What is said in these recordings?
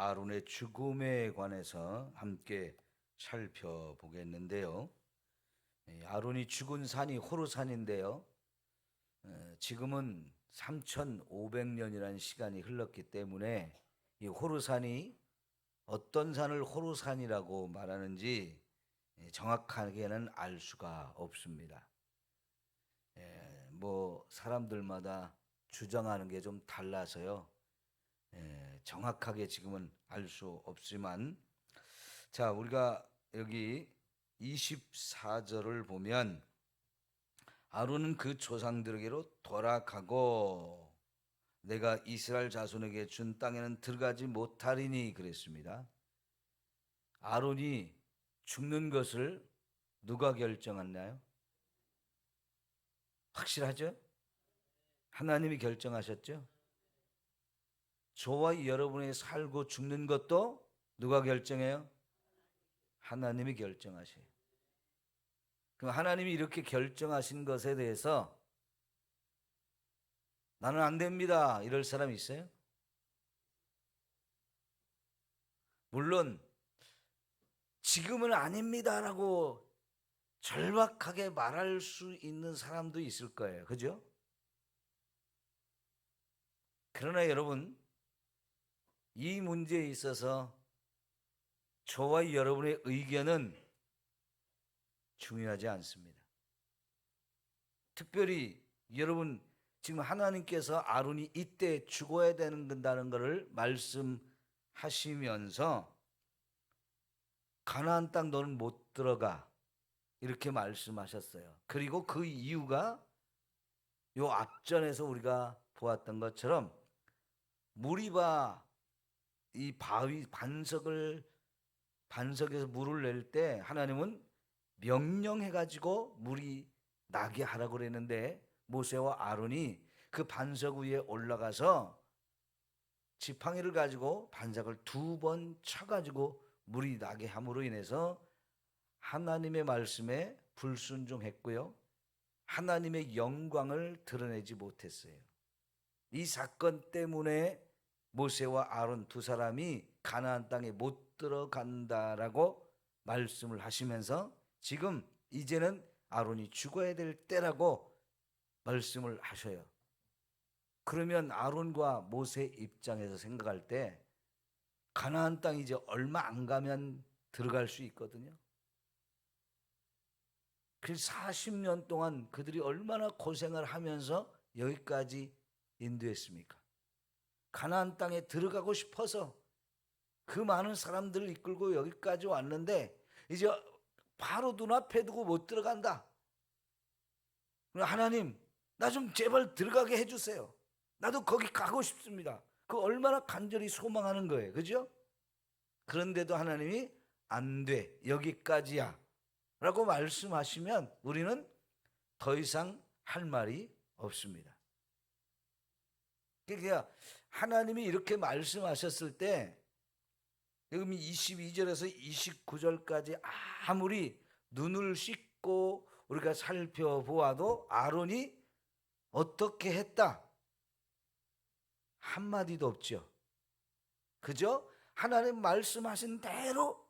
아론의 죽음에 관해서 함께 살펴보겠는데요. 아론이 죽은 산이 호르산인데요. 지금은 3,500년이라는 시간이 흘렀기 때문에 이 호르산이 어떤 산을 호르산이라고 말하는지 정확하게는 알 수가 없습니다. 뭐 사람들마다 주장하는 게 좀 달라서요. 정확하게 지금은 알 수 없지만, 자, 우리가 여기 24절을 보면 아론은 그 조상들에게로 돌아가고 내가 이스라엘 자손에게 준 땅에는 들어가지 못하리니 그랬습니다. 아론이 죽는 것을 누가 결정했나요? 확실하죠? 하나님이 결정하셨죠? 저와 여러분이 살고 죽는 것도 누가 결정해요? 하나님이 결정하셔요. 그럼 하나님이 이렇게 결정하신 것에 대해서 나는 안 됩니다, 이럴 사람이 있어요? 물론 지금은 아닙니다라고 절박하게 말할 수 있는 사람도 있을 거예요. 그죠? 그러나 여러분, 이 문제에 있어서 저와 여러분의 의견은 중요하지 않습니다. 특별히 여러분, 지금 하나님께서 아론이 이때 죽어야 된다는 것을 말씀하시면서 가나안 땅 너는 못 들어가 이렇게 말씀하셨어요. 그리고 그 이유가 요 앞전에서 우리가 보았던 것처럼 무리바 이 바위 반석에서 물을 낼 때 하나님은 명령해 가지고 물이 나게 하라고 그랬는데 모세와 아론이 그 반석 위에 올라가서 지팡이를 가지고 반석을 2번 쳐가지고 물이 나게 함으로 인해서 하나님의 말씀에 불순종했고요, 하나님의 영광을 드러내지 못했어요. 이 사건 때문에 모세와 아론 두 사람이 가나안 땅에 못 들어간다라고 말씀을 하시면서 지금 이제는 아론이 죽어야 될 때라고 말씀을 하셔요. 그러면 아론과 모세 입장에서 생각할 때 가나안 땅 이제 얼마 안 가면 들어갈 수 있거든요. 그래서 40년 동안 그들이 얼마나 고생을 하면서 여기까지 인도했습니까? 가나안 땅에 들어가고 싶어서 그 많은 사람들을 이끌고 여기까지 왔는데 이제 바로 눈앞에 두고 못 들어간다. 하나님, 나 좀 제발 들어가게 해주세요. 나도 거기 가고 싶습니다. 그 얼마나 간절히 소망하는 거예요. 그죠? 그런데도 하나님이 안 돼, 여기까지야 라고 말씀하시면 우리는 더 이상 할 말이 없습니다. 그러니까 하나님이 이렇게 말씀하셨을 때 여기 22절에서 29절까지 아무리 눈을 씻고 우리가 살펴보아도 아론이 어떻게 했다 한마디도 없죠. 그저 하나님 말씀하신 대로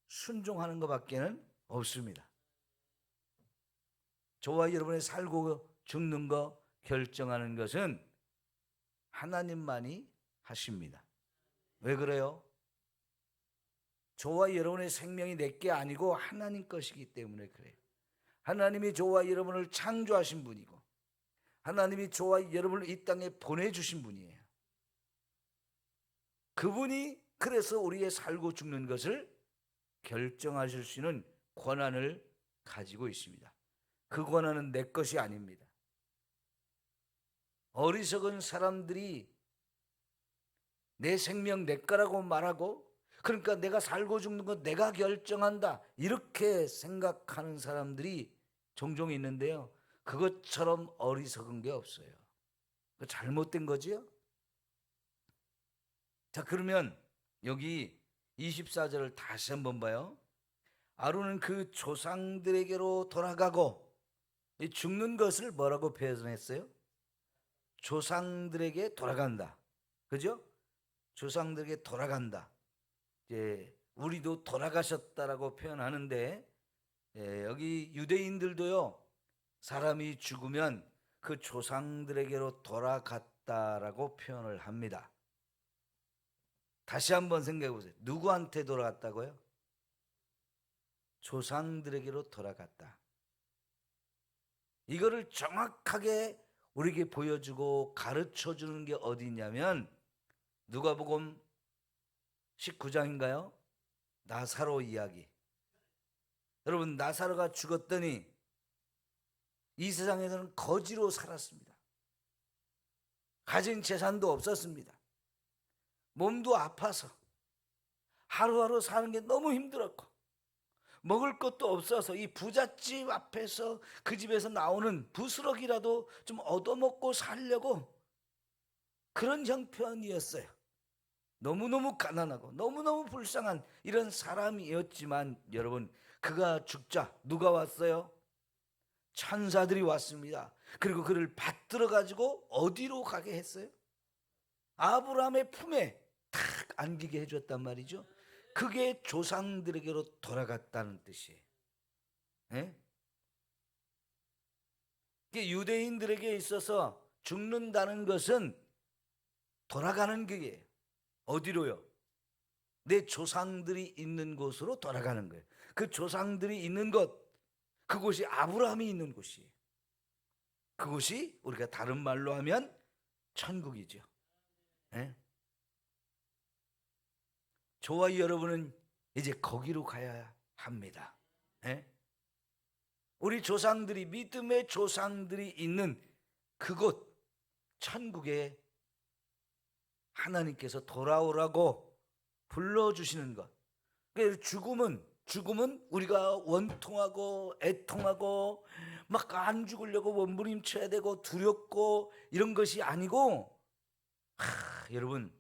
순종하는 것밖에는 없습니다. 저와 여러분의 살고 죽는 거 결정하는 것은 하나님만이 하십니다. 왜 그래요? 저와 여러분의 생명이 내게 아니고 하나님 것이기 때문에 그래요. 하나님이 저와 여러분을 창조하신 분이고 하나님이 저와 여러분을 이 땅에 보내주신 분이에요. 그분이 그래서 우리의 살고 죽는 것을 결정하실 수 있는 권한을 가지고 있습니다. 그 권한은 내 것이 아닙니다. 어리석은 사람들이 내 생명 내 거라고 말하고, 그러니까 내가 살고 죽는 건 내가 결정한다 이렇게 생각하는 사람들이 종종 있는데요, 그것처럼 어리석은 게 없어요. 잘못된 거지요. 자, 그러면 여기 24절을 다시 한번 봐요. 아론은 그 조상들에게로 돌아가고, 죽는 것을 뭐라고 표현했어요? 조상들에게 돌아간다. 그죠? 조상들에게 돌아간다. 이제 우리도 돌아가셨다라고 표현하는데, 여기 유대인들도요, 사람이 죽으면 그 조상들에게로 돌아갔다라고 표현을 합니다. 다시 한번 생각해 보세요. 누구한테 돌아갔다고요? 조상들에게로 돌아갔다. 이거를 정확하게 우리에게 보여주고 가르쳐 주는 게 어디 있냐면 누가복음 19장인가요? 나사로 이야기. 여러분, 나사로가 죽었더니 이 세상에서는 거지로 살았습니다. 가진 재산도 없었습니다. 몸도 아파서 하루하루 사는 게 너무 힘들었고 먹을 것도 없어서 이 부잣집 앞에서 그 집에서 나오는 부스러기라도 좀 얻어먹고 살려고 그런 형편이었어요. 너무너무 가난하고 너무너무 불쌍한 이런 사람이었지만 여러분, 그가 죽자 누가 왔어요? 천사들이 왔습니다. 그리고 그를 받들어 가지고 어디로 가게 했어요? 아브라함의 품에 탁 안기게 해줬단 말이죠. 그게 조상들에게로 돌아갔다는 뜻이에요. 예? 유대인들에게 있어서 죽는다는 것은 돌아가는 거예요. 어디로요? 내 조상들이 있는 곳으로 돌아가는 거예요. 그 조상들이 있는 곳, 그곳이 아브라함이 있는 곳이에요. 그곳이 우리가 다른 말로 하면 천국이죠. 예? 저와 여러분은 이제 거기로 가야 합니다. 예? 우리 조상들이, 믿음의 조상들이 있는 그곳 천국에 하나님께서 돌아오라고 불러주시는 것. 그러니까 죽음은 우리가 원통하고 애통하고 막 안 죽으려고 몸부림쳐야 되고 두렵고 이런 것이 아니고, 여러분,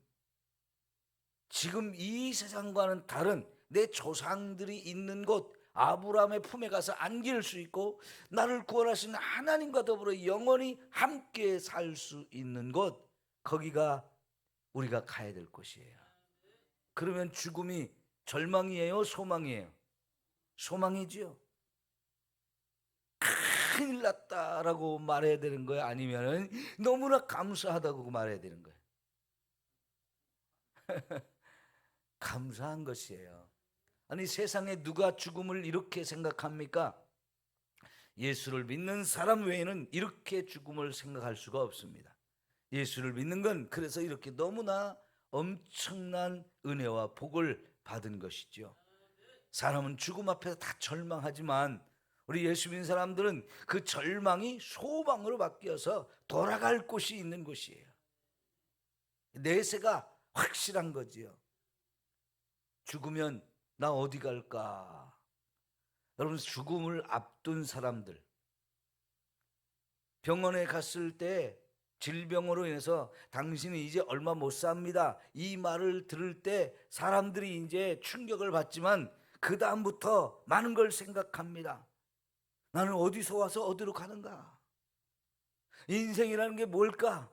지금 이 세상과는 다른 내 조상들이 있는 곳 아브라함의 품에 가서 안길 수 있고 나를 구원하신 하나님과 더불어 영원히 함께 살 수 있는 곳, 거기가 우리가 가야 될 곳이에요. 그러면 죽음이 절망이에요? 소망이에요? 소망이지요. 큰일 났다라고 말해야 되는 거예요? 아니면 너무나 감사하다고 말해야 되는 거예요? 감사한 것이에요. 아니, 세상에 누가 죽음을 이렇게 생각합니까? 예수를 믿는 사람 외에는 이렇게 죽음을 생각할 수가 없습니다. 예수를 믿는 건 그래서 이렇게 너무나 엄청난 은혜와 복을 받은 것이죠. 사람은 죽음 앞에서 다 절망하지만 우리 예수 믿는 사람들은 그 절망이 소망으로 바뀌어서 돌아갈 곳이 있는 곳이에요. 내세가 확실한 거지요. 죽으면 나 어디 갈까? 여러분, 죽음을 앞둔 사람들, 병원에 갔을 때 질병으로 인해서 당신이 이제 얼마 못 삽니다, 이 말을 들을 때 사람들이 이제 충격을 받지만 그 다음부터 많은 걸 생각합니다. 나는 어디서 와서 어디로 가는가? 인생이라는 게 뭘까?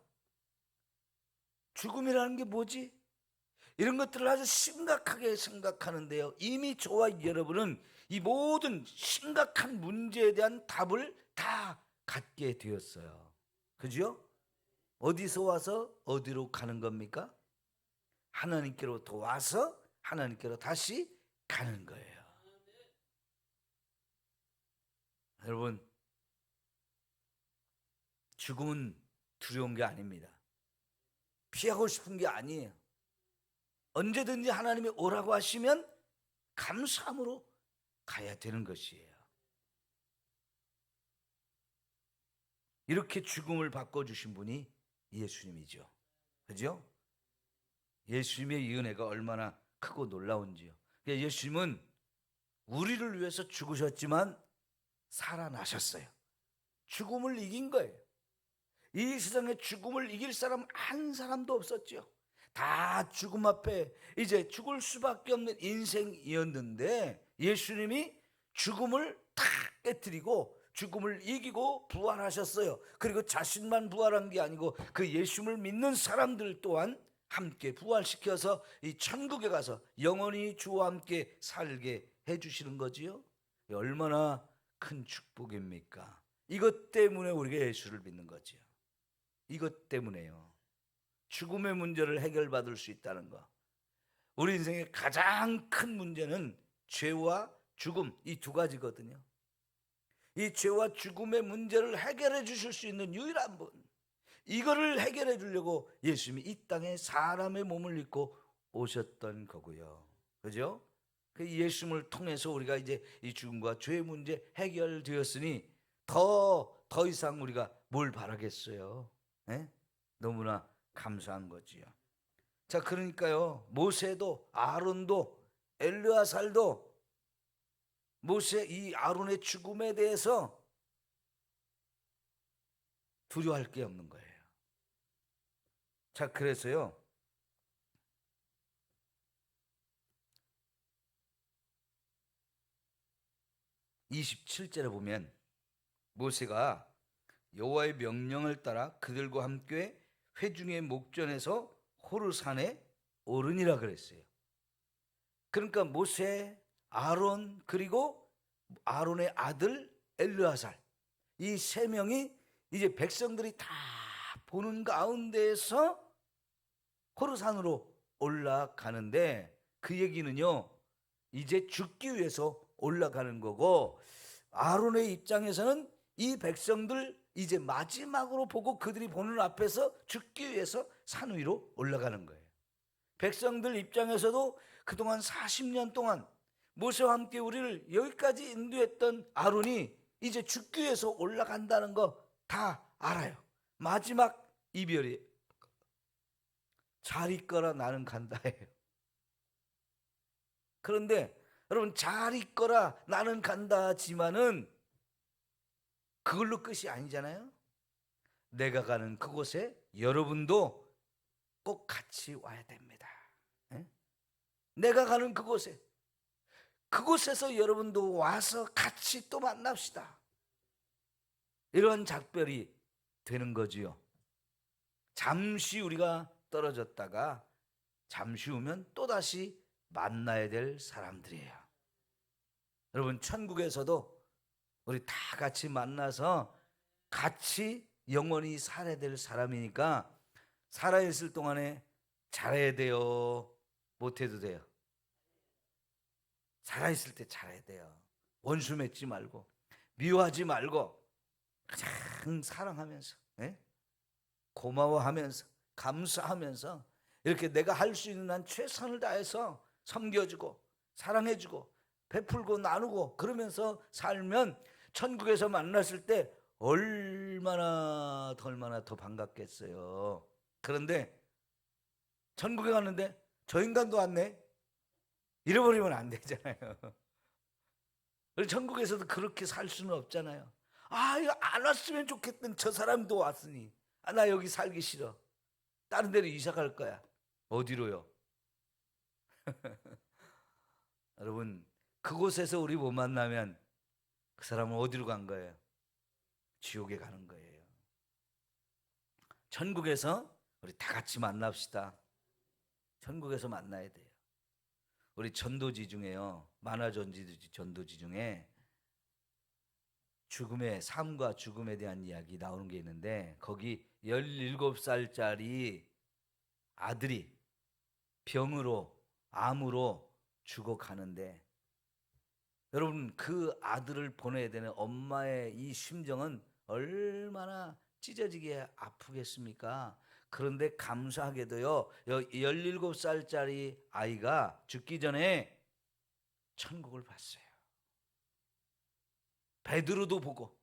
죽음이라는 게 뭐지? 이런 것들을 아주 심각하게 생각하는데요, 이미 저와 여러분은 이 모든 심각한 문제에 대한 답을 다 갖게 되었어요. 그죠? 어디서 와서 어디로 가는 겁니까? 하나님께로부터 와서 하나님께로 다시 가는 거예요. 여러분, 죽음은 두려운 게 아닙니다. 피하고 싶은 게 아니에요. 언제든지 하나님이 오라고 하시면 감사함으로 가야 되는 것이에요. 이렇게 죽음을 바꿔주신 분이 예수님이죠. 그죠? 예수님의 이 은혜가 얼마나 크고 놀라운지요. 그러니까 예수님은 우리를 위해서 죽으셨지만 살아나셨어요. 죽음을 이긴 거예요. 이 세상에 죽음을 이길 사람 한 사람도 없었죠. 다 죽음 앞에 이제 죽을 수밖에 없는 인생이었는데 예수님이 죽음을 탁 깨뜨리고 죽음을 이기고 부활하셨어요. 그리고 자신만 부활한 게 아니고 그 예수님을 믿는 사람들 또한 함께 부활시켜서 이 천국에 가서 영원히 주와 함께 살게 해주시는 거지요. 얼마나 큰 축복입니까? 이것 때문에 우리가 예수를 믿는 거지요. 이것 때문에요. 죽음의 문제를 해결받을 수 있다는 거. 우리 인생의 가장 큰 문제는 죄와 죽음, 이 두 가지거든요. 이 죄와 죽음의 문제를 해결해 주실 수 있는 유일한 분, 이거를 해결해 주려고 예수님이 이 땅에 사람의 몸을 입고 오셨던 거고요. 그죠? 그 예수님을 통해서 우리가 이제 이 죽음과 죄의 문제 해결되었으니 더 이상 우리가 뭘 바라겠어요? 네? 너무나 감사한 거지요. 자, 그러니까요, 모세도 아론도 엘르아살도 모세 이 아론의 죽음에 대해서 두려워할 게 없는 거예요. 자, 그래서요, 27절에 보면 모세가 여호와의 명령을 따라 그들과 함께 회중의 목전에서 호르산에 오르니라 그랬어요. 그러니까 모세, 아론, 그리고 아론의 아들 엘르아살, 이 세 명이 이제 백성들이 다 보는 가운데에서 호르산으로 올라가는데, 그 얘기는요, 이제 죽기 위해서 올라가는 거고, 아론의 입장에서는 이 백성들 이제 마지막으로 보고 그들이 보는 앞에서 죽기 위해서 산 위로 올라가는 거예요. 백성들 입장에서도 그동안 40년 동안 모세와 함께 우리를 여기까지 인도했던 아론이 이제 죽기 위해서 올라간다는 거 다 알아요. 마지막 이별이 잘 있거라 나는 간다예요. 그런데 여러분, 잘 있거라 나는 간다 하지만은 그걸로 끝이 아니잖아요. 내가 가는 그곳에 여러분도 꼭 같이 와야 됩니다. 에? 내가 가는 그곳에서 여러분도 와서 같이 또 만납시다. 이런 작별이 되는 거지요. 잠시 우리가 떨어졌다가 잠시 후면 또다시 만나야 될 사람들이에요. 여러분, 천국에서도 우리 다 같이 만나서 같이 영원히 살아야 될 사람이니까 살아있을 동안에 잘해야 돼요? 못해도 돼요? 살아있을 때 잘해야 돼요. 원수 맺지 말고 미워하지 말고 가장 사랑하면서, 고마워하면서 감사하면서 이렇게 내가 할 수 있는 한 최선을 다해서 섬겨주고 사랑해주고 베풀고 나누고 그러면서 살면 천국에서 만났을 때 얼마나 더 반갑겠어요. 그런데 천국에 갔는데 저 인간도 왔네, 잃어버리면 안 되잖아요. 천국에서도 그렇게 살 수는 없잖아요. 이거 안 왔으면 좋겠던 저 사람도 왔으니 나 여기 살기 싫어, 다른 데로 이사 갈 거야. 어디로요? 여러분, 그곳에서 우리 못 만나면 그 사람은 어디로 간 거예요? 지옥에 가는 거예요. 천국에서 우리 다 같이 만납시다. 천국에서 만나야 돼요. 우리 전도지 중에요, 만화 전도지 중에 죽음의 삶과 죽음에 대한 이야기 나오는 게 있는데, 거기 17살짜리 아들이 병으로, 암으로 죽어가는데, 여러분, 그 아들을 보내야 되는 엄마의 이 심정은 얼마나 찢어지게 아프겠습니까? 그런데 감사하게도요, 17살짜리 아이가 죽기 전에 천국을 봤어요. 베드로도 보고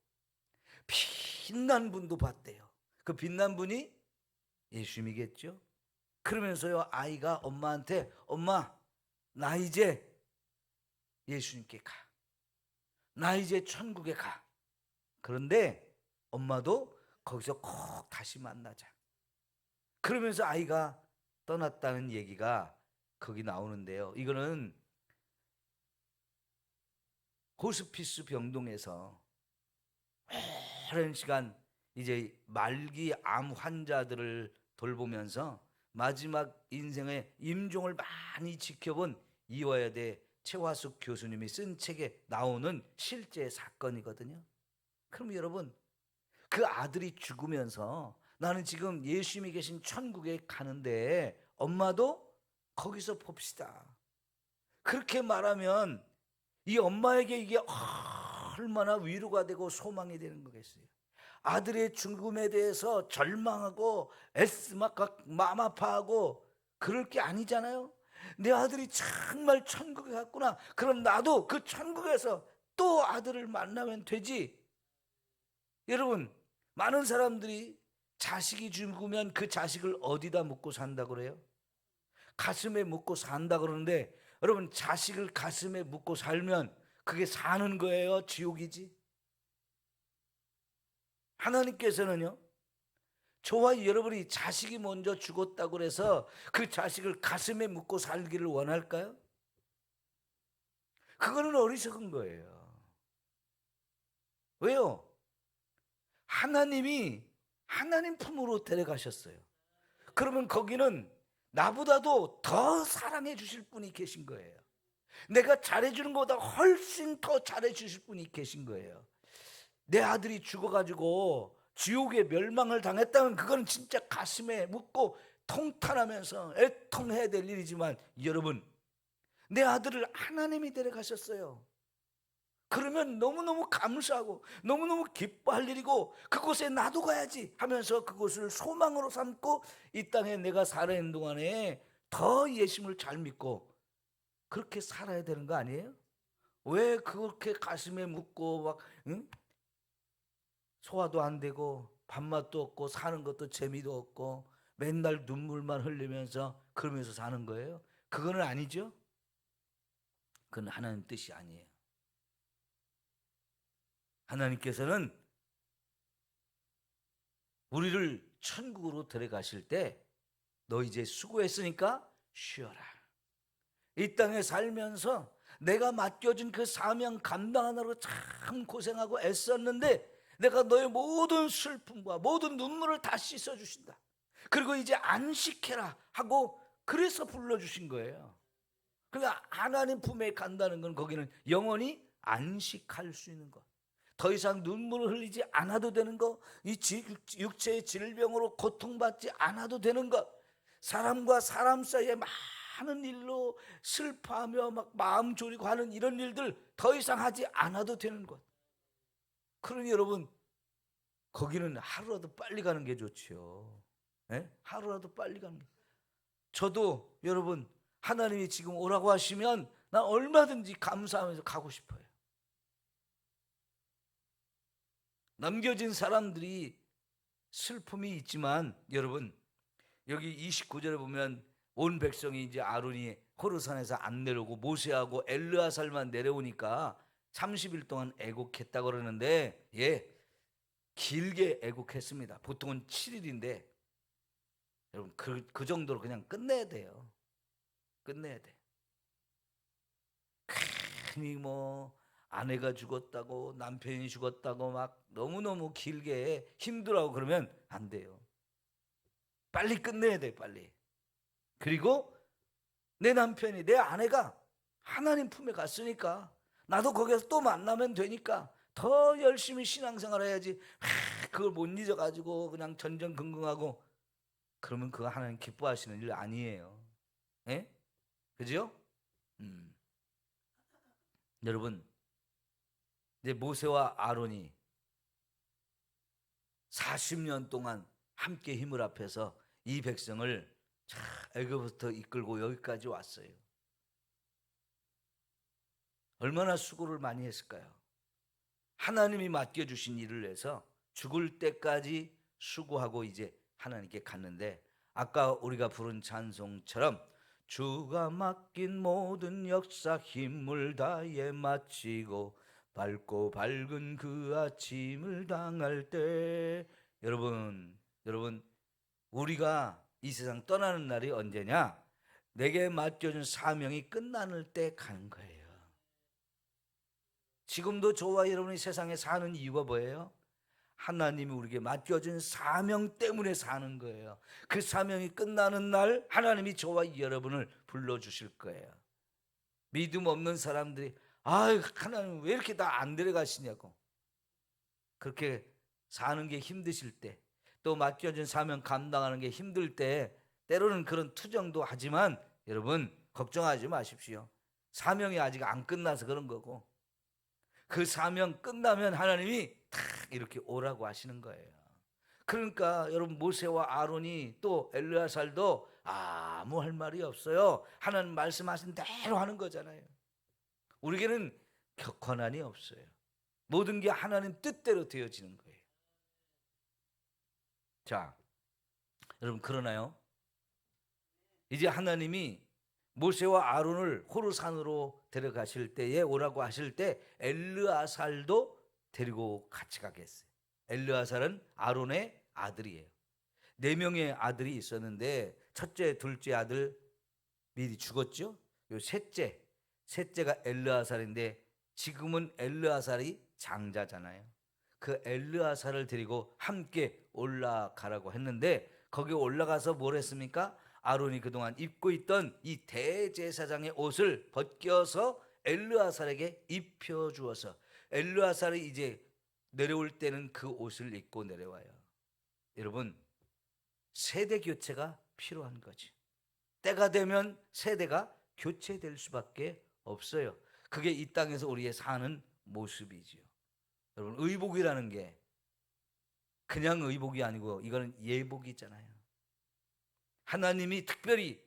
빛난 분도 봤대요. 그 빛난 분이 예수님이겠죠. 그러면서요, 아이가 엄마한테, 엄마, 나 이제 예수님께 가, 나 이제 천국에 가. 그런데 엄마도 거기서 꼭 다시 만나자. 그러면서 아이가 떠났다는 얘기가 거기 나오는데요, 이거는 호스피스 병동에서 오랜 시간 이제 말기 암 환자들을 돌보면서 마지막 인생의 임종을 많이 지켜본 이화여대 최화숙 교수님이 쓴 책에 나오는 실제 사건이거든요. 그럼 여러분, 그 아들이 죽으면서 나는 지금 예수님이 계신 천국에 가는데 엄마도 거기서 봅시다, 그렇게 말하면 이 엄마에게 이게 얼마나 위로가 되고 소망이 되는 거겠어요. 아들의 죽음에 대해서 절망하고 막 마음 아파하고 그럴 게 아니잖아요. 내 아들이 정말 천국에 갔구나, 그럼 나도 그 천국에서 또 아들을 만나면 되지. 여러분, 많은 사람들이 자식이 죽으면 그 자식을 어디다 묻고 산다 그래요? 가슴에 묻고 산다 그러는데, 여러분, 자식을 가슴에 묻고 살면 그게 사는 거예요? 지옥이지? 하나님께서는요, 저와 여러분이 자식이 먼저 죽었다고 해서 그 자식을 가슴에 묻고 살기를 원할까요? 그거는 어리석은 거예요. 왜요? 하나님이 하나님 품으로 데려가셨어요. 그러면 거기는 나보다도 더 사랑해 주실 분이 계신 거예요. 내가 잘해주는 것보다 훨씬 더 잘해 주실 분이 계신 거예요. 내 아들이 죽어가지고 지옥에 멸망을 당했다면 그건 진짜 가슴에 묻고 통탄하면서 애통해야 될 일이지만, 여러분, 내 아들을 하나님이 데려가셨어요. 그러면 너무너무 감사하고 너무너무 기뻐할 일이고, 그곳에 나도 가야지 하면서 그곳을 소망으로 삼고 이 땅에 내가 살아있는 동안에 더 예수님을 잘 믿고 그렇게 살아야 되는 거 아니에요? 왜 그렇게 가슴에 묻고 막 소화도 안 되고 밥맛도 없고 사는 것도 재미도 없고 맨날 눈물만 흘리면서 그러면서 사는 거예요? 그거는 아니죠. 그건 하나님 뜻이 아니에요. 하나님께서는 우리를 천국으로 데려가실 때 너 이제 수고했으니까 쉬어라. 이 땅에 살면서 내가 맡겨준 그 사명 감당하느라고 참 고생하고 애썼는데 내가 너의 모든 슬픔과 모든 눈물을 다 씻어주신다. 그리고 이제 안식해라 하고 그래서 불러주신 거예요. 그러니까 하나님 품에 간다는 건 거기는 영원히 안식할 수 있는 것, 더 이상 눈물을 흘리지 않아도 되는 것, 이 육체의 질병으로 고통받지 않아도 되는 것, 사람과 사람 사이에 많은 일로 슬퍼하며 막 마음 졸이고 하는 이런 일들 더 이상 하지 않아도 되는 것. 그러니 여러분, 거기는 하루라도 빨리 가는 게 좋지요. 네? 하루라도 빨리 가는 게. 저도 여러분, 하나님이 지금 오라고 하시면 난 얼마든지 감사하면서 가고 싶어요. 남겨진 사람들이 슬픔이 있지만, 여러분, 여기 29절에 보면 온 백성이 이제 아론이 호르산에서 안 내려오고 모세하고 엘르아살만 내려오니까 30일 동안 애곡했다 그러는데, 길게 애곡했습니다. 보통은 7일인데 여러분, 그 정도로 그냥 끝내야 돼요. 끝내야 돼. 괜히 뭐 아내가 죽었다고 남편이 죽었다고 막 너무너무 길게 힘들어하고 그러면 안 돼요. 빨리 끝내야 돼, 빨리. 그리고 내 남편이, 내 아내가 하나님 품에 갔으니까 나도 거기서 또 만나면 되니까 더 열심히 신앙생활 해야지. 그걸 못 잊어가지고 그냥 전전긍긍하고 그러면 그거 하나님 기뻐하시는 일 아니에요. 예? 그죠? 여러분, 이제 모세와 아론이 40년 동안 함께 힘을 합해서 이 백성을 애굽부터 이끌고 여기까지 왔어요. 얼마나 수고를 많이 했을까요? 하나님이 맡겨주신 일을 해서 죽을 때까지 수고하고 이제 하나님께 갔는데, 아까 우리가 부른 찬송처럼 주가 맡긴 모든 역사 힘을 다해 마치고 밝고 밝은 그 아침을 당할 때, 여러분 우리가 이 세상 떠나는 날이 언제냐? 내게 맡겨준 사명이 끝나는 때 가는 거예요. 지금도 저와 여러분이 세상에 사는 이유가 뭐예요? 하나님이 우리에게 맡겨준 사명 때문에 사는 거예요. 그 사명이 끝나는 날 하나님이 저와 여러분을 불러주실 거예요. 믿음 없는 사람들이 하나님 왜 이렇게 다 안 데려가시냐고, 그렇게 사는 게 힘드실 때, 또 맡겨진 사명 감당하는 게 힘들 때 때로는 그런 투정도 하지만 여러분 걱정하지 마십시오. 사명이 아직 안 끝나서 그런 거고, 그 사명 끝나면 하나님이 탁 이렇게 오라고 하시는 거예요. 그러니까 여러분 모세와 아론이 또 엘르야살도 아무 할 말이 없어요. 하나님 말씀하신 대로 하는 거잖아요. 우리에게는 권한이 없어요. 모든 게 하나님 뜻대로 되어지는 거예요. 자, 여러분 그러나요? 이제 하나님이 모세와 아론을 호르산으로 데려가실 때에 오라고 하실 때 엘르아살도 데리고 같이 가겠어요. 엘르아살은 아론의 아들이에요. 4명의 아들이 있었는데 첫째, 둘째 아들 미리 죽었죠. 요 셋째가 엘르아살인데 지금은 엘르아살이 장자잖아요. 그 엘르아살을 데리고 함께 올라가라고 했는데 거기 올라가서 뭘 했습니까? 아론이 그동안 입고 있던 이 대제사장의 옷을 벗겨서 엘르아살에게 입혀주어서 엘르아살이 이제 내려올 때는 그 옷을 입고 내려와요. 여러분 세대 교체가 필요한 거지. 때가 되면 세대가 교체될 수밖에 없어요. 그게 이 땅에서 우리의 사는 모습이지요. 여러분 의복이라는 게 그냥 의복이 아니고 이거는 예복이잖아요. 하나님이 특별히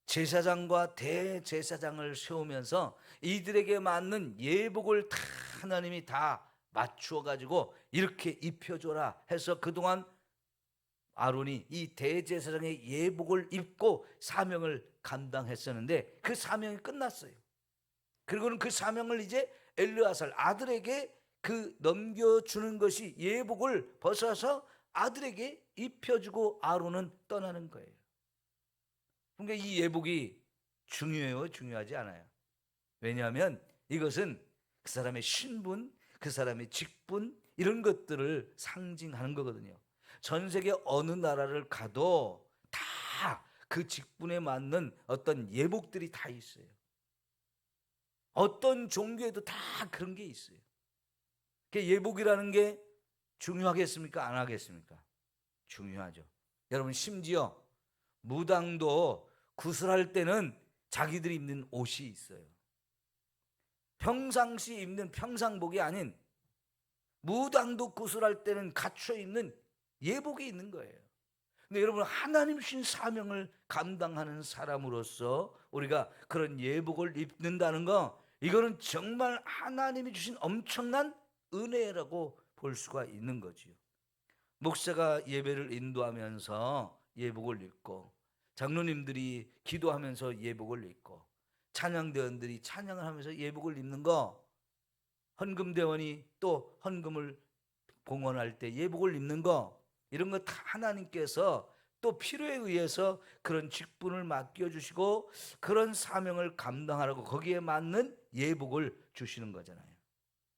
제사장과 대제사장을 세우면서 이들에게 맞는 예복을 다 하나님이 다 맞추어 가지고 이렇게 입혀줘라 해서 그동안 아론이 이 대제사장의 예복을 입고 사명을 감당했었는데 그 사명이 끝났어요. 그리고는 그 사명을 이제 엘르아살 아들에게 그 넘겨주는 것이 예복을 벗어서 아들에게 입혀주고 아론은 떠나는 거예요. 그러니까 이 예복이 중요해요, 중요하지 않아요? 왜냐하면 이것은 그 사람의 신분, 그 사람의 직분 이런 것들을 상징하는 거거든요. 전 세계 어느 나라를 가도 다 그 직분에 맞는 어떤 예복들이 다 있어요. 어떤 종교에도 다 그런 게 있어요. 예복이라는 게 중요하겠습니까? 안 하겠습니까? 중요하죠. 여러분 심지어 무당도 구슬할 때는 자기들이 입는 옷이 있어요. 평상시 입는 평상복이 아닌 무당도 구슬할 때는 갖춰 입는 예복이 있는 거예요. 근데 여러분 하나님 주신 사명을 감당하는 사람으로서 우리가 그런 예복을 입는다는 거, 이거는 정말 하나님이 주신 엄청난 은혜라고 볼 수가 있는 거지요. 목사가 예배를 인도하면서 예복을 입고, 장로님들이 기도하면서 예복을 입고, 찬양대원들이 찬양을 하면서 예복을 입는 거, 헌금대원이 또 헌금을 봉헌할 때 예복을 입는 거, 이런 거 다 하나님께서 또 필요에 의해서 그런 직분을 맡겨주시고 그런 사명을 감당하라고 거기에 맞는 예복을 주시는 거잖아요.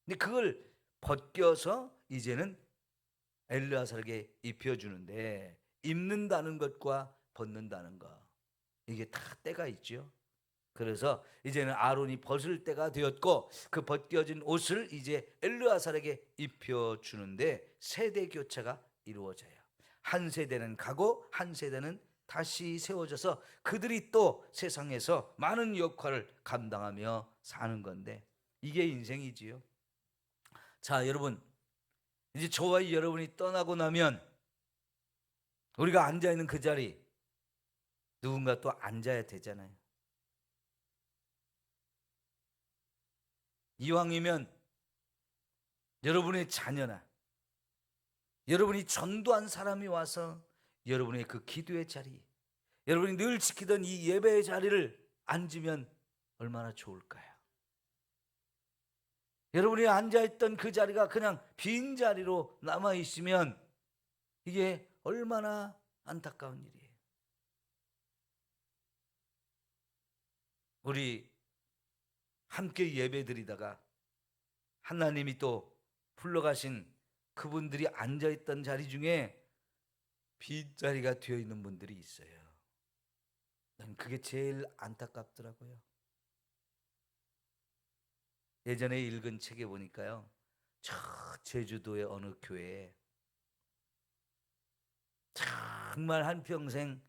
근데 그걸 벗겨서 이제는 엘르아살에게 입혀주는데, 입는다는 것과 벗는다는 것, 이게 다 때가 있죠. 그래서 이제는 아론이 벗을 때가 되었고 그 벗겨진 옷을 이제 엘르아살에게 입혀주는데 세대 교체가 이루어져요. 한 세대는 가고 한 세대는 다시 세워져서 그들이 또 세상에서 많은 역할을 감당하며 사는 건데 이게 인생이지요. 자, 여러분 이제 저와 여러분이 떠나고 나면 우리가 앉아있는 그 자리 누군가 또 앉아야 되잖아요. 이왕이면 여러분의 자녀나 여러분이 전도한 사람이 와서 여러분의 그 기도의 자리, 여러분이 늘 지키던 이 예배의 자리를 앉으면 얼마나 좋을까요? 여러분이 앉아있던 그 자리가 그냥 빈 자리로 남아있으면 이게 얼마나 안타까운 일이에요. 우리 함께 예배 드리다가 하나님이 또 불러가신 그분들이 앉아있던 자리 중에 빈자리가 되어 있는 분들이 있어요. 난 그게 제일 안타깝더라고요. 예전에 읽은 책에 보니까요, 저 제주도의 어느 교회에 정말 한평생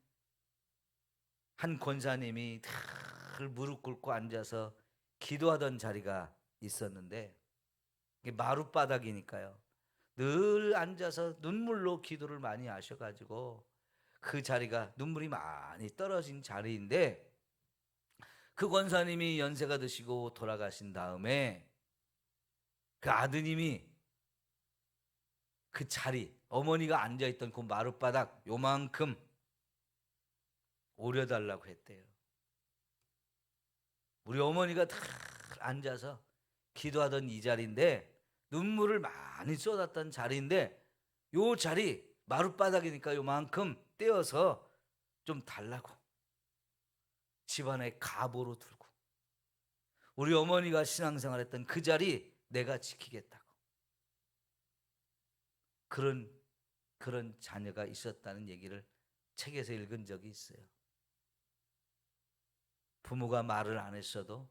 한 권사님이 늘 무릎 꿇고 앉아서 기도하던 자리가 있었는데, 이게 마룻바닥이니까요, 늘 앉아서 눈물로 기도를 많이 하셔가지고 그 자리가 눈물이 많이 떨어진 자리인데, 그 권사님이 연세가 드시고 돌아가신 다음에 그 아드님이 그 자리, 어머니가 앉아있던 그 마룻바닥 요만큼 오려달라고 했대요. 우리 어머니가 다 앉아서 기도하던 이 자리인데, 눈물을 많이 쏟았던 자리인데, 요 자리 마룻바닥이니까 요만큼 떼어서 좀 달라고 집안에 가보로 들고, 우리 어머니가 신앙생활했던 그 자리 내가 지키겠다고. 그런 자녀가 있었다는 얘기를 책에서 읽은 적이 있어요. 부모가 말을 안 했어도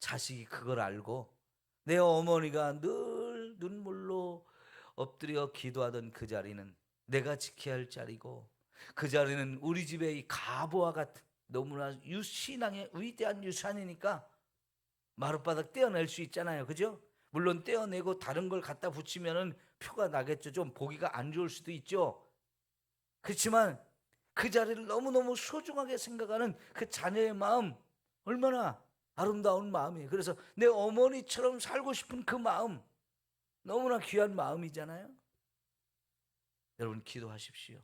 자식이 그걸 알고, 내 어머니가 늘 눈물로 엎드려 기도하던 그 자리는 내가 지켜야 할 자리고, 그 자리는 우리 집의 이 가보와 같은 너무나 신앙의 위대한 유산이니까 마룻바닥 떼어낼 수 있잖아요. 그죠? 물론 떼어내고 다른 걸 갖다 붙이면은 표가 나겠죠. 좀 보기가 안 좋을 수도 있죠. 그렇지만 그 자리를 너무너무 소중하게 생각하는 그 자녀의 마음, 얼마나 아름다운 마음이에요. 그래서 내 어머니처럼 살고 싶은 그 마음, 너무나 귀한 마음이잖아요. 여러분, 기도하십시오.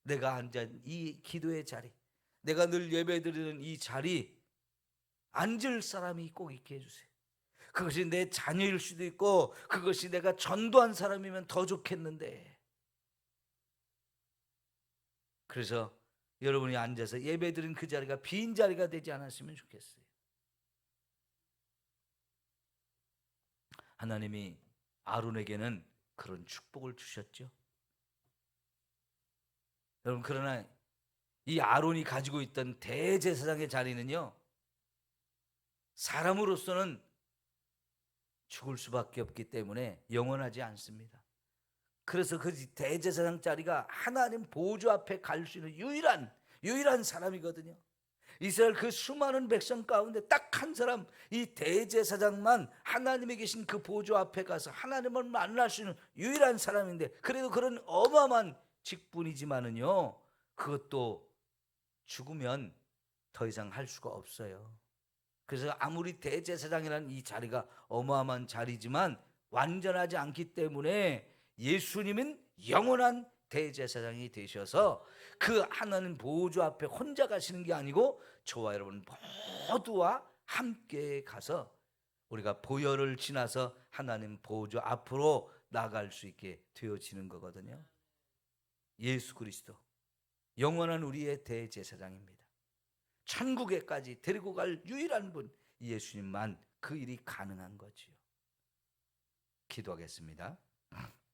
내가 앉은 이 기도의 자리, 내가 늘 예배드리는 이 자리, 앉을 사람이 꼭 있게 해주세요. 그것이 내 자녀일 수도 있고, 그것이 내가 전도한 사람이면 더 좋겠는데. 그래서 여러분이 앉아서 예배드린 그 자리가 빈 자리가 되지 않았으면 좋겠어요. 하나님이 아론에게는 그런 축복을 주셨죠. 여러분, 그러나 이 아론이 가지고 있던 대제사장의 자리는요, 사람으로서는 죽을 수밖에 없기 때문에 영원하지 않습니다. 그래서 그 대제사장 자리가 하나님 보좌 앞에 갈 수 있는 유일한 사람이거든요. 이스라엘 그 수많은 백성 가운데 딱 한 사람, 이 대제사장만 하나님이 계신 그 보좌 앞에 가서 하나님을 만날 수 있는 유일한 사람인데, 그래도 그런 어마어마한 직분이지만은요, 그것도 죽으면 더 이상 할 수가 없어요. 그래서 아무리 대제사장이라는 이 자리가 어마어마한 자리지만 완전하지 않기 때문에 예수님은 영원한 대제사장이 되셔서 그 하나님 보좌 앞에 혼자 가시는 게 아니고 저와 여러분 모두와 함께 가서 우리가 보혈을 지나서 하나님 보좌 앞으로 나갈 수 있게 되어지는 거거든요. 예수 그리스도 영원한 우리의 대제사장입니다. 천국에까지 데리고 갈 유일한 분, 예수님만 그 일이 가능한 거지요. 기도하겠습니다.